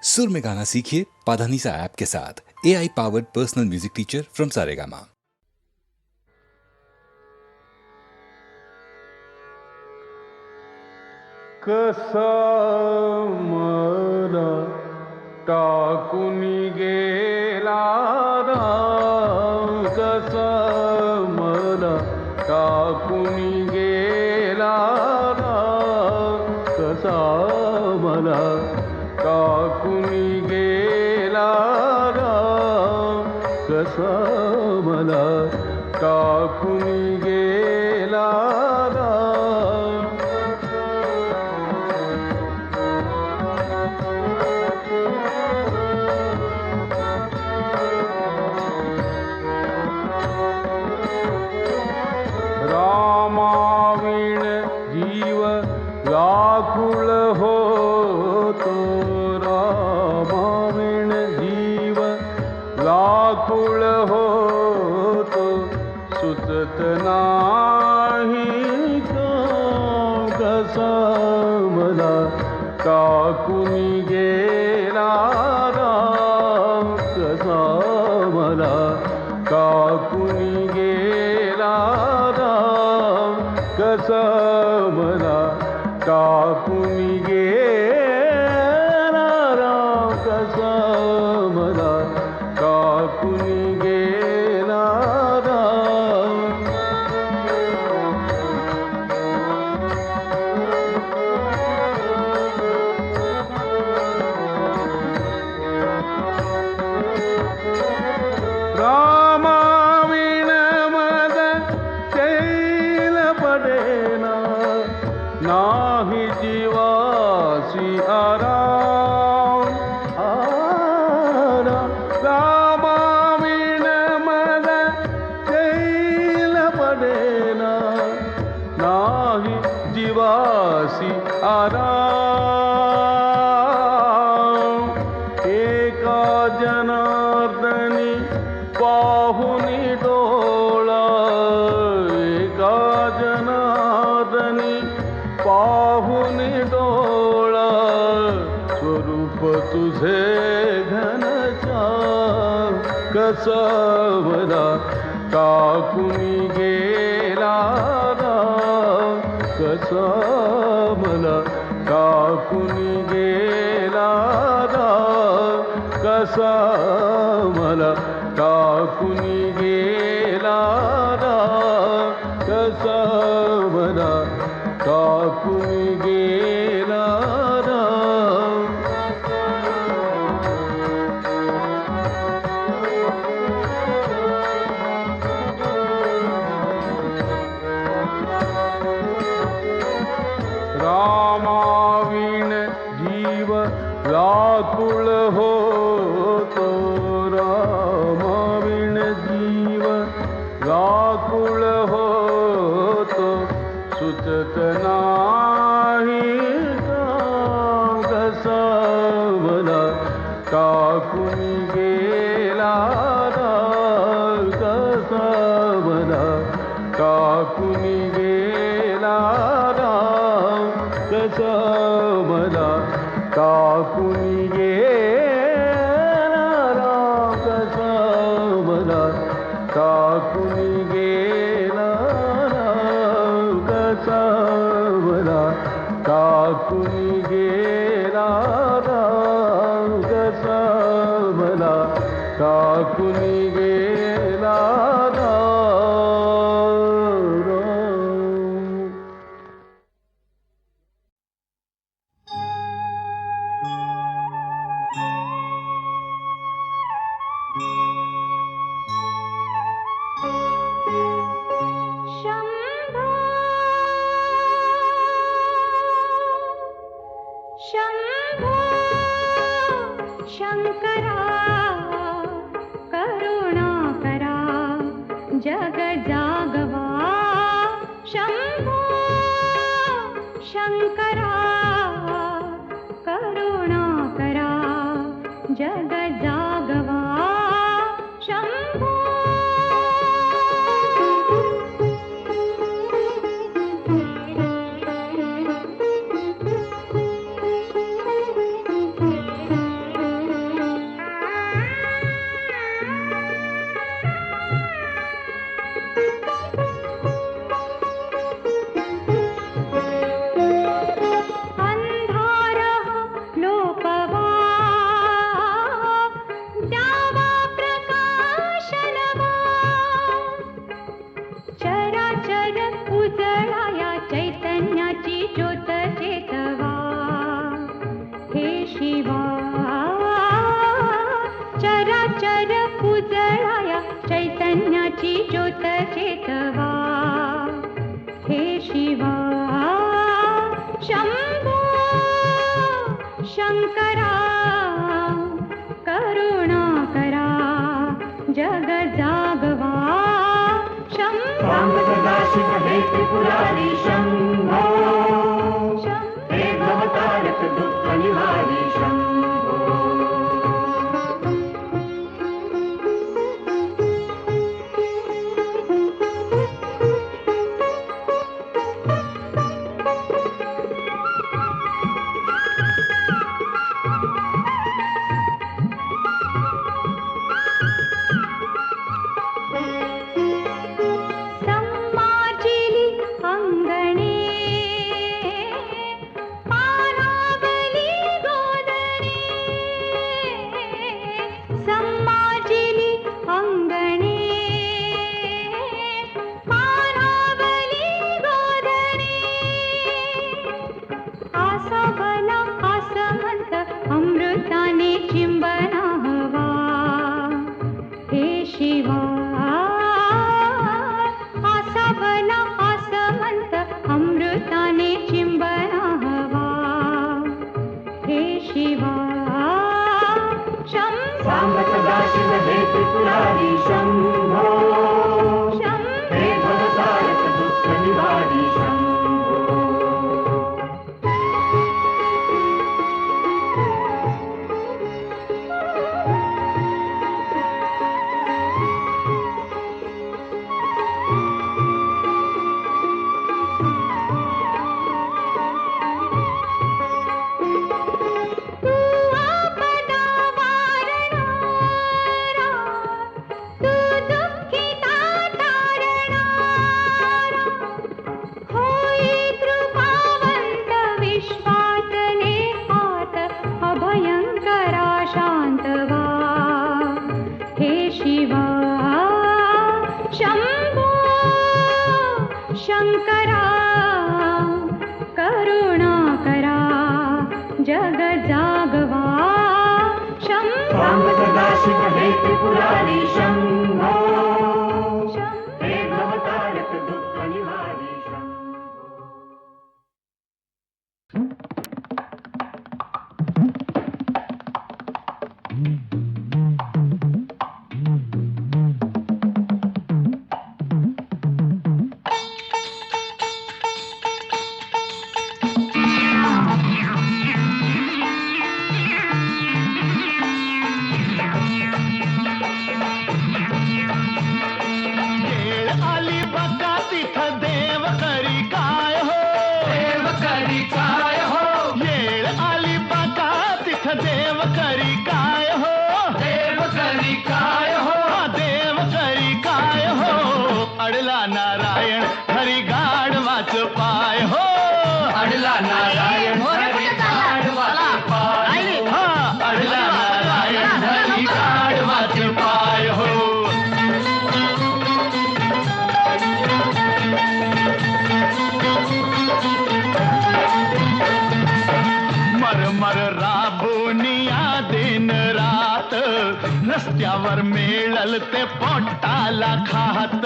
सुर में गाना सीखिए पाधानीसा ऐप के साथ। AI powered personal music teacher from Saregama. कसा मला टाकून गेला राम, कसा मला टाकून गेला राम, कसा मला टाकून गेला राम, कसा मला टाकून गेला राम. रामाविण जीव व्याकुळ होतो, रामाविण जीव व्याकुळ होतो, सुचत नाही कसा मला टाकून गेला राम, कसा मला टाकून गेला राम, कसा मला टाकून गेला राम, कसा मला टाकून गेला राम. रामाविण मद शैल पडेना, नाही जीवासी आराम. रामाविण मद शैल पडेना, नाही जीवासी आराम. एका जनार्दनी पाहुनी डोळा, एका जनार्दनी पाहुनी डोळा, स्वरूप तुझे घनश्याम, कसा मला टाकून गेला राम, कसा मला टाकून गेला राम, कसा मला टाकून गेला राम, कसा मला टाकून गेला राम. रामाविण जीव व्याकुळ होतो, रामाविण जीव व्याकुळ होतो, सुचत नाही कसा मला टाकून गेला राम, कसा मला टाकून गेला राम, कसा मला टाकून गेला राम, कसा मला टाकून गेला राम, कसा मला टाकून गेला राम, कसा मला टाकून गेला राम. शंभो शंभो शंकरा, करुणाकरा जग जागवा. शंभो शंकरा, करुणाकरा जग जागवा. शंभो शिवा चराचर उजळाया चैतन्याची ज्योत चेतवा हे शिवा शंभो शंकरा करुणा करा जग जागवा सांब सदाशिव हे त्रिपुरारी शंभो हे भवतारक दुःख निवारी शंभो संमाजिली अंगणे पानावली गोदणे संमाजिली अंगणे पानावली गोदणे आसावला आसमंत अमृताने चिंबना हवा हे शिवा आसावला आसमंत अमृताने चिंबना हवा हे शिवा सांब सदाशिव हे त्रिपुरारी शंभो हे भवतारक दुःख निवारी शंभो तू आपदा वारणारा तू दुःखिता तारणारा होई कृपावंत विश्वातले हात अभयंकरा शांतवा हे शिवा शंभो शंकरा करुणा करा जग जागवा सांब सदाशिव हे त्रिपुरारी शंभो हे भवतारक दुःख निवारी शंभो वेळ आली बघा तिथं देव करी काय हो देव करी काय हो वेळ आली बघा तिथं देव करी काय हो देव करी काय हो देव करी काय हो अडला नारायण हरी गाढवाच पाय हो अडला नारायण हरी गाढवाच पाय हा अडला नारायण हरी गाढवाच पाय हो मरमर राबुनिया दिन रात रस्त्यावर मिळल ते पोटाला खात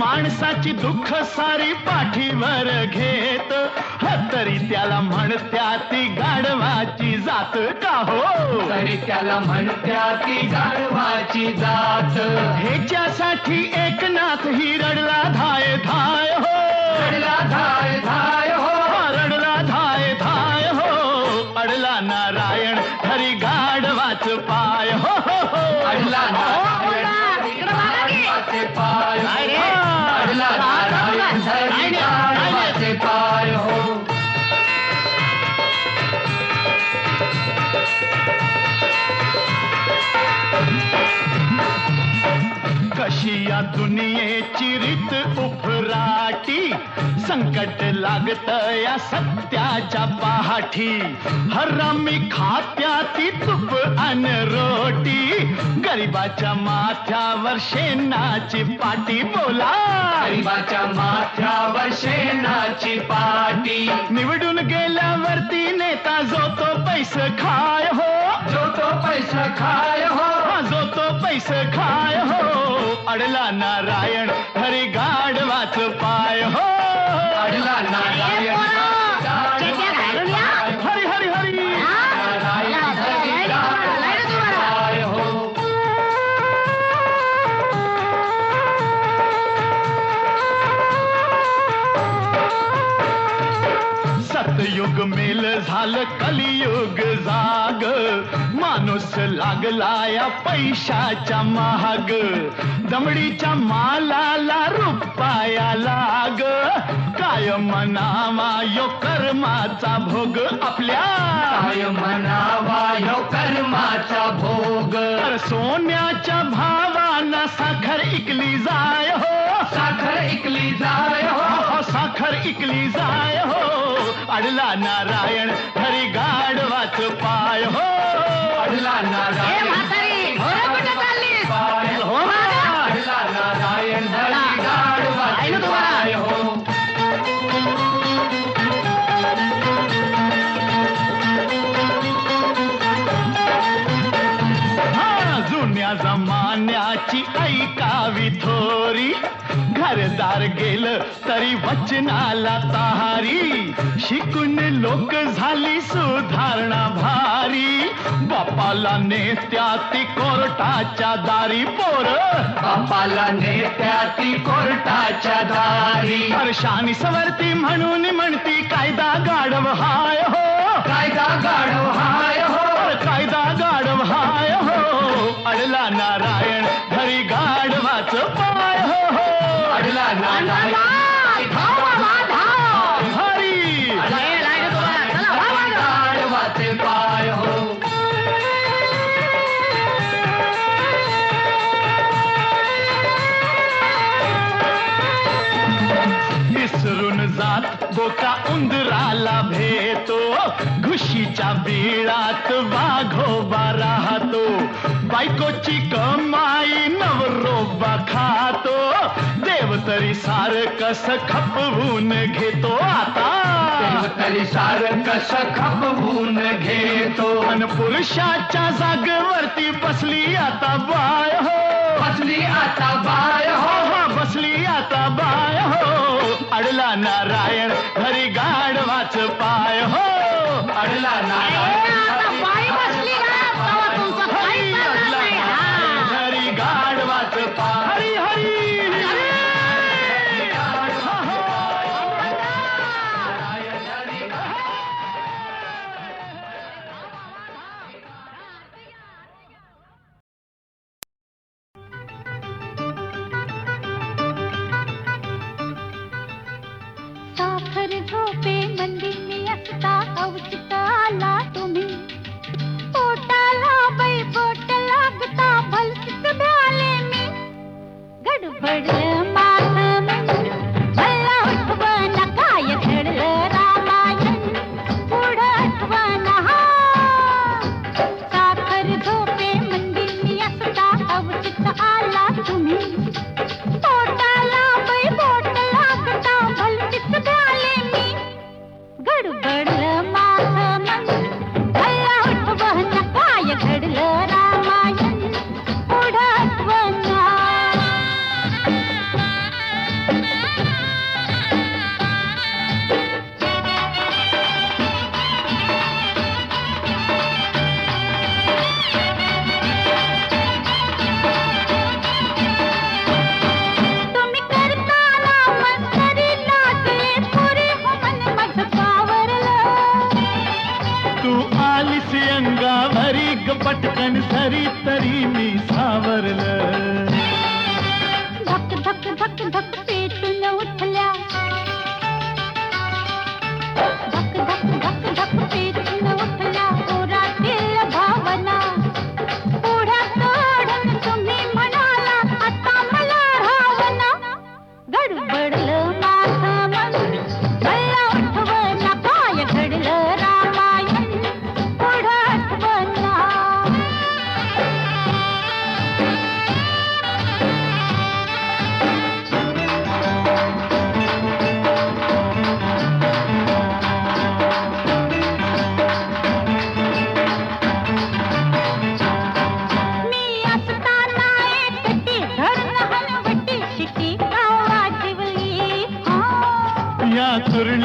माणसाची दुःख सारी पाठीवर घेत तरी त्याला म्हणत्या ती गाढवाची जात का हो तरी त्याला म्हणत्या ती गाढवाची जात ह्याच्यासाठी एकनाथ ही रडला धाय धाय हो रडला धाय धाय हो रडला धाय धाय हो अडला नारायण हरी गाढवाच पाय हो अडला नारायण हरी गाढवाचे पाय अडला नारायण हरी गाढवाचे पाय हो कशी या दुनियेची रीत उफराटी संकट लागत या सत्याच्या पाठी हरामी खात्याती तूप अन रोटी गरीबाच्या माथ्यावर शेणाची पाटी बोला माथ्यावर शेणाची पाटी निवडून गेल्यावरती नेते आता जो तो पैसे खाय हो, जो तो पैसा खाय हो, हा जो तो पैसे खाय हो, अडला नारायण हरी गाढवाच पाय हो, अडला नारायण हरी हरी हरी नारायण हरी गाढवाय हो. सतयुग मेल झालं कलियुग जाग, माणूस लागला या पैशाच्या महाग, दमडीच्या मालाला रुपया लाग, काय म्हणावा यो कर्माचा भोग आपल्या, काय म्हणावा ह्यो कर्माचा भोग. तर सोन्याच्या भावानं साखर इकली जाय हो, साखर इकली जाय हो, साखर इकली जाय हो, अडला नारायण हरी गाढवाच पाय हो, अडला नारायण पाय हो, अडला नारायण हरी गाढवाच पाय हो. हा जुन्या जमान्याची ऐकावी थोरी, घरदार गेलं तरी वचनाला ताहारी, शिकून लोक झाली सुधारणा भारी, बापाला नेत्या ती कोर्टाच्या दारी पोर, बापाला नेत्या ती कोर्टाच्या दारी, हर्षानी सवरती म्हणून म्हणती कायदा गाढव हाय हो, कायदा गाढव हाय हो, कायदा गाढव हाय हो, अडला नारायण हरी गाढवाच पाय हो, अडला नारायण हरी गाढवाचे पाय हो. विसरून जात बोका उंदराला भेटो, घुशीच्या बिळात वाघोबा राहतो, बायकोची कमाई नवरोबा खातो, देव तरी सार कस खपवून घेतो आता, तरी सार कस खपवून घेतो, अन पुरुषाच्या जागेवरती बसली आता बाय हो, बसली आता बाय हो, बसली आता बाय हो, अडला नारायण हरी गाढवाच पाय हो, अडला नारायण हरी गाढवाच पाय, हरी हरी साखर झोपे मंदिनी असता अवचित आला तुम्ही, पोटाला बाई बोट लागता भलतीच भ्याले मी, गडबडलं माझं मन मला आठवण काय घडलं रामायण पुढं आठवण हा, साखर झोपे मंदिनी असता अवचित आला तुम्ही, पोटाला बाई बोट लागता भलतीच भ्याले मी, गडबडलं माझं मन मला आठवण काय घडलं रामायण पुढं आठवण. तुम्ही करताना मंतरी लागले पुरे हो मन माझं पावरलं, तू आलीस अंगावरी ग पटकन सरी तरी मी सावरलं, धक धक धक धक पेटून उठल्या, धक धक धक धक पेटून उठल्या पोरातील भावना, पुढ्यात ओढून तुम्ही म्हणाला आता मला रावना, गडबडलं माझं मन मला आठवण काय घडलं रामायण पुढं आठवण.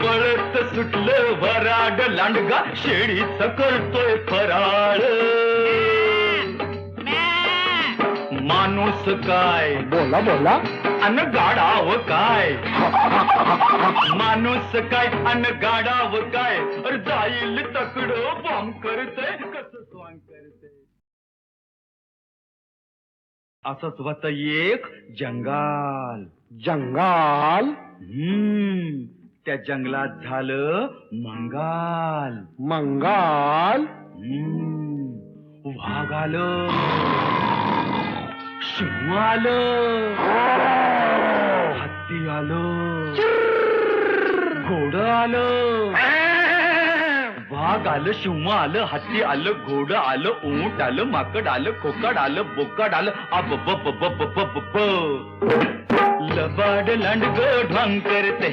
पळत सुटलं वराड लांडगा शेळीच करतोय फराळ माणूस काय बोला बोला अन गाडाव काय माणूस काय अन गाडाव काय अरे जाईल तकड बॉम्ब करतय कसं स्वांग करतय असंच होत एक जंगाल जंगाल त्या जंगलात झालं मंगाल मंगाल वाघ आलं सिंह आलं हत्ती आलं घोडं आलं वाघ आलं सिंह आलं हत्ती आलं घोडं आलं ऊंट आलं माकड आलं खोकड आलं बोकड आलं अब बप बप बप बप लबाड लांडग ढोंग करते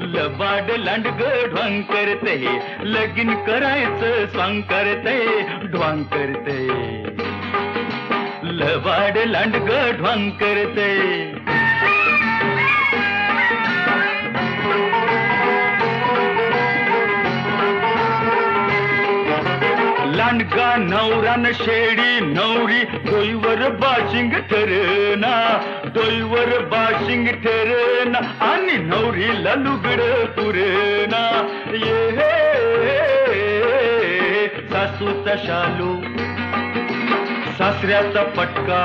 लबाड लांडग ढोंग करते लगीन करायचं स्वांग करते ढोंग करते लबाड लांडग ढोंग करते लांडगा नवरान शेडी नवरी डोईवर बाशिंग ठरना डोईवर बाशिंग ठरना आणि नवरीला लुगड पुरेना ये सासूचा शालू सासऱ्याचा पटका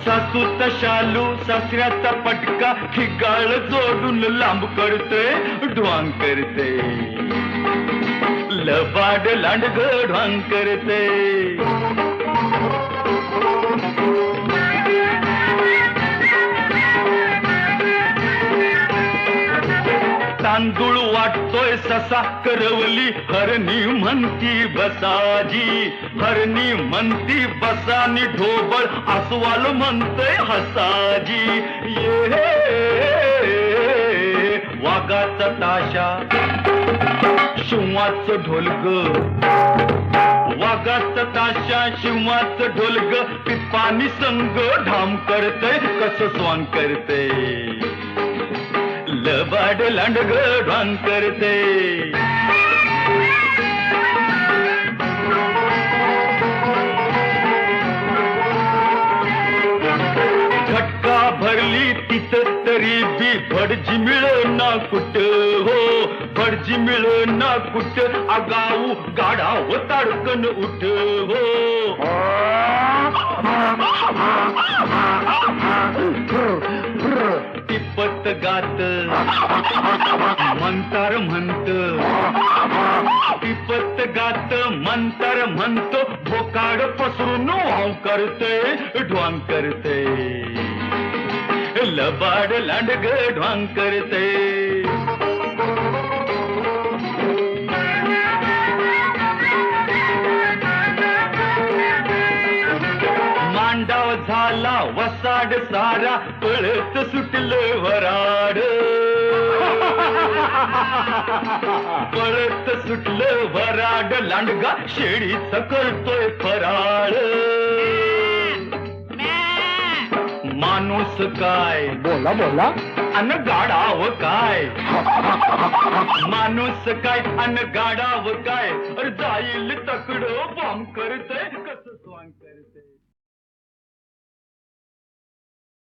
सासूचा शालू सासऱ्याचा पटका ठिकाळ जोडून लांब करते ढोंग करते लबाड लांडग ढोंग करते तांदूळ वाटतोय ससा करवली हरणी म्हणती बसाजी हरणी म्हणती बसानी ढोबळ अस्वाल म्हणतोय हसाजी ये वाघाचा ताशा शिवाचं ढोलग वाघाचं ताशा शिवाचं ढोलग पिपानी संग ढाम करतय कसं स्वांग करतय लबाड लांडग ढोंग करते घटका भरली तिथं तरी बी भडजी मिळना कुठ हो भडजी मिळना कुठ आगाऊ गाढाव ताडकन उठ हो टिपत गात मंतार म्हणत टिपत गात मंतार म्हणतो भोकाड पसरून वाव करते ढोंग करते लबाड लांडग ढोंग करते मांडाव झाला वसाड सारा पळत सुटलं वराड पळत सुटलं वराड लांडगा शेळीच करतोय फराळ माणूस काय बोला बोला अन गाडाव काय माणूस काय अन गाडाव काय जाईल तकड बॉम्ब करतय कसं स्वांग